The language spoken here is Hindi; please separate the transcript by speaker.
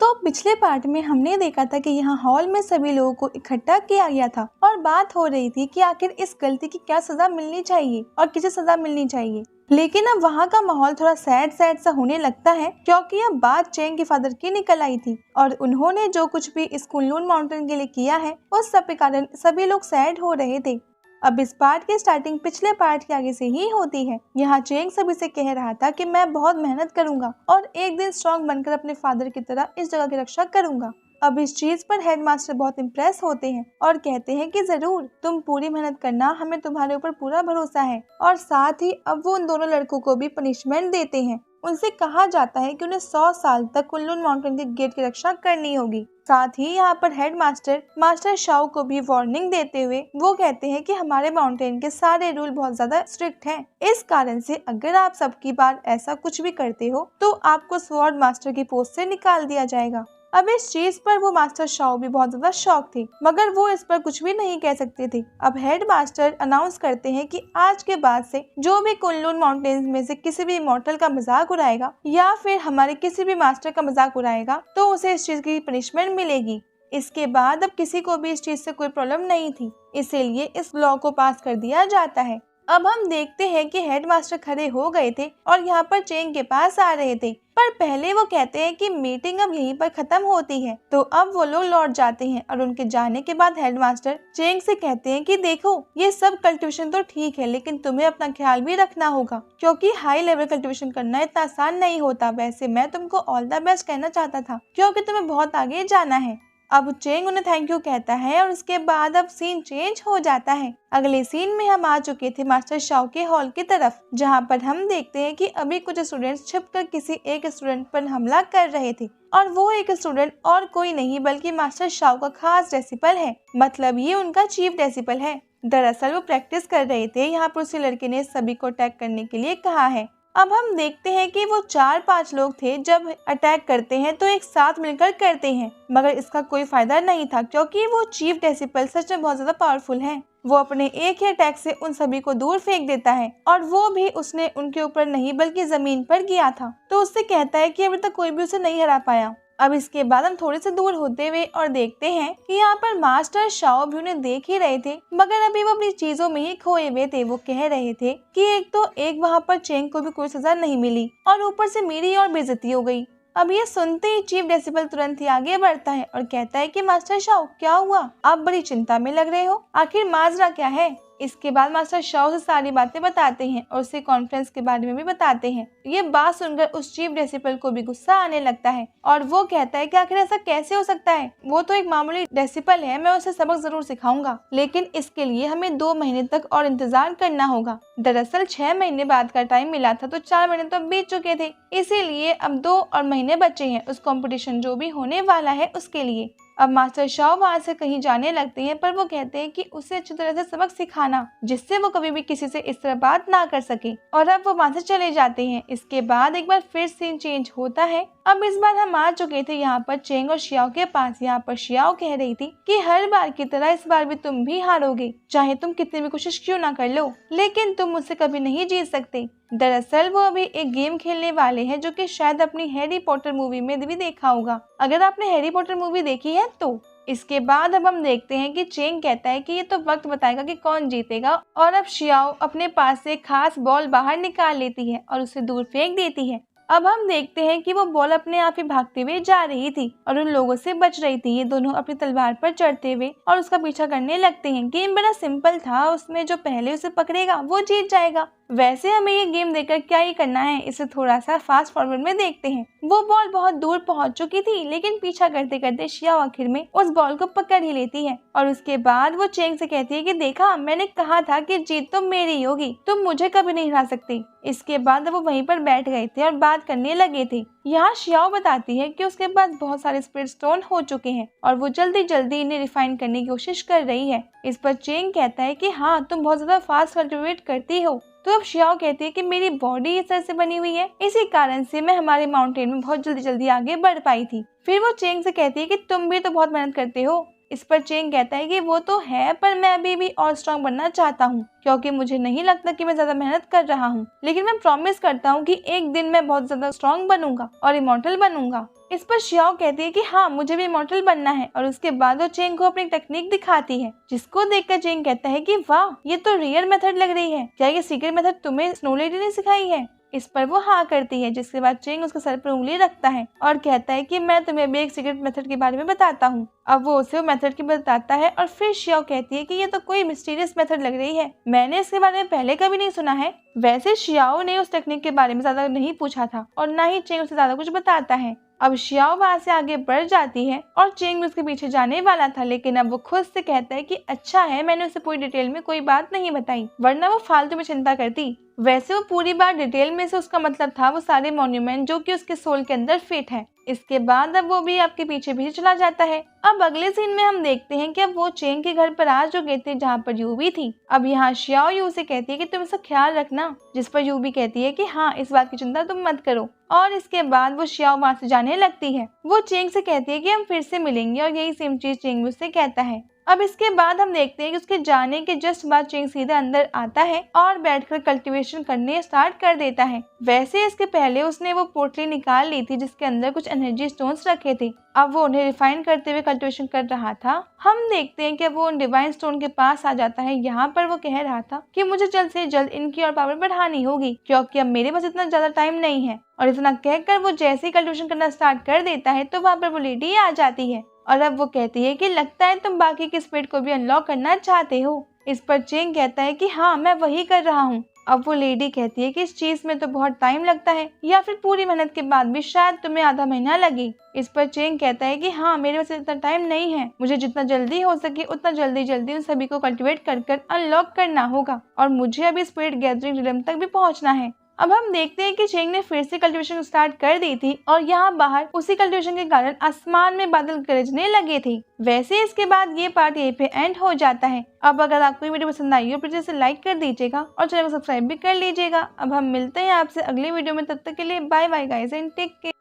Speaker 1: तो पिछले पार्ट में हमने देखा था कि यहाँ हॉल में सभी लोगों को इकट्ठा किया गया था और बात हो रही थी कि आखिर इस गलती की क्या सजा मिलनी चाहिए और किसे सजा मिलनी चाहिए। लेकिन अब वहाँ का माहौल थोड़ा सैड सा होने लगता है, क्योंकि अब बात चेंग के फादर की निकल आई थी और उन्होंने जो कुछ भी इस कुनलुन माउंटेन के लिए किया है उस सब के कारण सभी लोग सैड हो रहे थे। अब इस पार्ट की स्टार्टिंग पिछले पार्ट के आगे से ही होती है। यहाँ चेंग सभी से कह रहा था कि मैं बहुत मेहनत करूंगा और एक दिन स्ट्रॉन्ग बनकर अपने फादर की तरह इस जगह की रक्षा करूंगा। अब इस चीज पर हेडमास्टर बहुत इम्प्रेस होते हैं और कहते हैं कि जरूर तुम पूरी मेहनत करना, हमें तुम्हारे ऊपर पूरा भरोसा है। और साथ ही अब वो उन दोनों लड़कों को भी पनिशमेंट देते हैं। उनसे कहा जाता है कि उन्हें 100 साल तक कुनलुन माउंटेन के गेट की रक्षा करनी होगी। साथ ही यहाँ पर हेडमास्टर मास्टर शाओ को भी वार्निंग देते हुए वो कहते हैं कि हमारे माउंटेन के सारे रूल बहुत ज्यादा स्ट्रिक्ट हैं। इस कारण से अगर आप सबकी बार ऐसा कुछ भी करते हो तो आपको स्वॉर्ड मास्टर की पोस्ट से निकाल दिया जाएगा। अब इस चीज पर वो मास्टर शाओ भी बहुत ज्यादा शॉक थे, मगर वो इस पर कुछ भी नहीं कह सकते थे। अब हेड मास्टर अनाउंस करते हैं कि आज के बाद से जो भी कुनलुन माउंटेन्स में से किसी भी इमॉर्टल का मजाक उड़ाएगा या फिर हमारे किसी भी मास्टर का मजाक उड़ाएगा तो उसे इस चीज की पनिशमेंट मिलेगी। इसके बाद अब किसी को भी इस चीज से कोई प्रॉब्लम नहीं थी, इसीलिए इस लॉ को पास कर दिया जाता है। अब हम देखते हैं कि हेडमास्टर खड़े हो गए थे और यहाँ पर चेंग के पास आ रहे थे, पर पहले वो कहते हैं कि मीटिंग अब यहीं पर खत्म होती है। तो अब वो लोग लौट जाते हैं और उनके जाने के बाद हेडमास्टर चेंग से कहते हैं कि देखो ये सब कल्टीवेशन तो ठीक है, लेकिन तुम्हें अपना ख्याल भी रखना होगा, क्योंकि हाई लेवल कल्टीवेशन करना इतना आसान नहीं होता। वैसे मैं तुमको ऑल द बेस्ट कहना चाहता था, क्योंकि तुम्हें बहुत आगे जाना है। अब चेंग उन्हें थैंक यू कहता है और उसके बाद अब सीन चेंज हो जाता है। अगले सीन में हम आ चुके थे मास्टर शाओ के हॉल की तरफ, जहां पर हम देखते हैं कि अभी कुछ स्टूडेंट्स छिपकर किसी एक स्टूडेंट पर हमला कर रहे थे और वो एक स्टूडेंट और कोई नहीं बल्कि मास्टर शाओ का खास डिसिपल है, मतलब ये उनका चीफ डिसिपल है। दरअसल वो प्रैक्टिस कर रहे थे, यहाँ पर उसी लड़के ने सभी को अटैक करने के लिए कहा है। अब हम देखते हैं कि वो 4-5 लोग थे, जब अटैक करते हैं तो एक साथ मिलकर करते हैं, मगर इसका कोई फायदा नहीं था, क्योंकि वो चीफ डिसिपल सच में बहुत ज्यादा पावरफुल है। वो अपने एक ही अटैक से उन सभी को दूर फेंक देता है और वो भी उसने उनके ऊपर नहीं बल्कि जमीन पर किया था। तो उससे कहता है कि अभी तक कोई भी उसे नहीं हरा पाया। अब इसके बाद हम थोड़े से दूर होते हुए और देखते हैं कि यहाँ पर मास्टर शाओ भी उन्हें देख ही रहे थे, मगर अभी वो अपनी चीजों में ही खोए हुए थे। वो कह रहे थे कि एक वहाँ पर चेंग को भी कोई सजा नहीं मिली और ऊपर से मेरी और बेइज्जती हो गई। अब ये सुनते ही चीफ डिसिपल तुरंत ही आगे बढ़ता है और कहता है कि मास्टर शाओ क्या हुआ, आप बड़ी चिंता में लग रहे हो, आखिर माजरा क्या है। इसके बाद मास्टर शाओ से सारी बातें बताते हैं और उसे कॉन्फ्रेंस के बारे में भी बताते हैं। ये बात सुनकर उस चीफ डिसिपल को भी गुस्सा आने लगता है और वो कहता है कि आखिर ऐसा कैसे हो सकता है, वो तो एक मामूली डिसिपल है, मैं उसे सबक जरूर सिखाऊंगा, लेकिन इसके लिए हमें 2 महीने तक और इंतजार करना होगा। दरअसल 6 महीने बाद का टाइम मिला था, तो 4 महीने तो बीत चुके थे, इसीलिए अब 2 और महीने बचे हैं उस कंपटीशन जो भी होने वाला है उसके लिए। अब मास्टर शाओ वहाँ से कहीं जाने लगते हैं, पर वो कहते हैं कि उसे अच्छी तरह से सबक सिखाना, जिससे वो कभी भी किसी से इस तरह बात ना कर सके, और अब वो वहाँ से चले जाते हैं। इसके बाद एक बार फिर सीन चेंज होता है। अब इस बार हम आ चुके थे यहाँ पर चेंग और शियाओ के पास। यहाँ पर शियाओ कह रही थी कि हर बार की तरह इस बार भी तुम भी हारोगे, चाहे तुम कितनी भी कोशिश क्यों ना कर लो, लेकिन तुम मुझसे कभी नहीं जीत सकते। दरअसल वो अभी एक गेम खेलने वाले हैं, जो कि शायद अपनी हैरी पॉटर मूवी में भी देखा होगा, अगर आपने हैरी पॉटर मूवी देखी है तो। इसके बाद अब हम देखते हैं कि चेंग कहता है कि ये तो वक्त बताएगा कि कौन जीतेगा, और अब शियाओ अपने पास से खास बॉल बाहर निकाल लेती है और उसे दूर फेंक देती है। अब हम देखते हैं कि वो बॉल अपने आप ही भागते हुए जा रही थी और उन लोगों से बच रही थी। ये दोनों अपनी तलवार पर चढ़ते हुए और उसका पीछा करने लगते हैं। गेम बड़ा सिंपल था, उसमें जो पहले उसे पकड़ेगा वो जीत जाएगा। वैसे हमें ये गेम देखकर क्या ही करना है, इसे थोड़ा सा फास्ट फॉरवर्ड में देखते हैं। वो बॉल बहुत दूर पहुंच चुकी थी, लेकिन पीछा करते करते शियाओ आखिर में उस बॉल को पकड़ ही लेती है और उसके बाद वो चेंग से कहती है कि देखा, मैंने कहा था कि जीत तो मेरी होगी, तुम मुझे कभी नहीं हरा सकती। इसके बाद वो वहीं पर बैठ गए थे और बात करने लगे थे। यहाँ शियाओ बताती है कि उसके पास बहुत सारे स्पिरिट स्टोन हो चुके हैं और वो जल्दी जल्दी इन्हें रिफाइन करने की कोशिश कर रही है। इस पर चेंग कहता है कि हाँ, तुम बहुत ज्यादा फास्ट कल्टिवेट करती हो। तो अब शियाओ कहती है कि मेरी बॉडी इस तरह से बनी हुई है, इसी कारण से मैं हमारे माउंटेन में बहुत जल्दी जल्दी आगे बढ़ पाई थी। फिर वो चेंग से कहती है कि तुम भी तो बहुत मेहनत करते हो। इस पर चेंग कहता है कि वो तो है, पर मैं अभी भी और स्ट्रांग बनना चाहता हूँ, क्योंकि मुझे नहीं लगता कि मैं ज्यादा मेहनत कर रहा हूँ, लेकिन मैं प्रॉमिस करता हूँ कि एक दिन मैं बहुत ज्यादा स्ट्रांग बनूंगा और इमॉर्टल बनूंगा। इस पर शियाओ कहती है कि हाँ मुझे भी इमॉर्टल बनना है और उसके बाद वो चेंग को अपनी टेक्निक दिखाती है, जिसको देखकर चेंग कहता है कि वाह ये तो रियल मेथड लग रही है, क्या ये सीक्रेट मेथड तुम्हें स्नो लेडी ने सिखाई है? इस पर वो हाँ करती है, जिसके बाद चेंग उसके सर पर उंगली रखता है और कहता है कि मैं तुम्हें भी एक सीक्रेट मेथड के बारे में बताता हूँ। अब वो उसे वो मेथड की बताता है और फिर शियाओ कहती है कि ये तो कोई मिस्टीरियस मेथड लग रही है, मैंने इसके बारे में पहले कभी नहीं सुना है। वैसे शियाओ ने उस टेक्निक के बारे में ज्यादा नहीं पूछा था और ना ही चेंग उसे ज्यादा कुछ बताता है। अब शियाओ वहां से आगे बढ़ जाती है और चेंग उसके पीछे जाने वाला था, लेकिन अब वो खुद से कहता है कि अच्छा है मैंने उसे पूरी डिटेल में कोई बात नहीं बताई, वरना वो फालतू में चिंता करती। वैसे वो पूरी बात डिटेल में से उसका मतलब था वो सारे मॉन्यूमेंट जो कि उसके सोल के अंदर फिट है। इसके बाद अब वो भी आपके पीछे पीछे चला जाता है। अब अगले सीन में हम देखते हैं कि अब वो चेंग के घर पर आ चुके थे जहाँ पर यूबी थी। अब यहाँ शियाओ यू से कहती है कि तुम इसका ख्याल रखना, जिस पर यूबी कहती है कि हाँ इस बात की चिंता तुम मत करो। और इसके बाद वो शियाओ वहाँ से जाने लगती है। वो चेंग से कहती है कि हम फिर से मिलेंगे और यही सेम चीज चेंग उससे कहता है। अब इसके बाद हम देखते हैं कि उसके जाने के जस्ट बाद चेंग सीधा अंदर आता है और बैठकर कल्टीवेशन करने स्टार्ट कर देता है। वैसे इसके पहले उसने वो पोटली निकाल ली थी जिसके अंदर कुछ एनर्जी स्टोन्स रखे थे। अब वो उन्हें रिफाइन करते हुए कल्टीवेशन कर रहा था। हम देखते हैं कि वो उन डिवाइन स्टोन के पास आ जाता है। यहाँ पर वो कह रहा था कि मुझे जल्द से जल्द इनकी और पावर बढ़ानी होगी, क्योंकि अब मेरे पास इतना ज्यादा टाइम नहीं है। और इतना कहकर वो जैसे ही कल्टीवेशन करना स्टार्ट कर देता है तो वहाँ पर वो लेडी आ जाती है और अब वो कहती है कि लगता है तुम बाकी के स्पिरिट को भी अनलॉक करना चाहते हो। इस पर चेंग कहता है कि हाँ मैं वही कर रहा हूँ। अब वो लेडी कहती है कि इस चीज में तो बहुत टाइम लगता है, या फिर पूरी मेहनत के बाद भी शायद तुम्हें आधा महीना लगे। इस पर चेंग कहता है कि हाँ मेरे पास इतना टाइम नहीं है, मुझे जितना जल्दी हो सके उतना जल्दी उन सभी को कल्टीवेट कर अनलॉक करना होगा और मुझे अभी स्पिरिट गैदरिंग रिडम तक भी पहुँचना है। अब हम देखते हैं कि चेंग ने फिर से कल्टीवेशन स्टार्ट कर दी थी और यहाँ बाहर उसी कल्टीवेशन के कारण आसमान में बादल गरजने लगे थे। वैसे इसके बाद ये पार्ट यहीं पे एंड हो जाता है। अब अगर आपको ये वीडियो पसंद आई हो प्लीज इसे लाइक कर दीजिएगा और चैनल को सब्सक्राइब भी कर लीजिएगा। अब हम मिलते हैं आपसे अगली वीडियो में, तब तक के लिए bye bye guys and take care.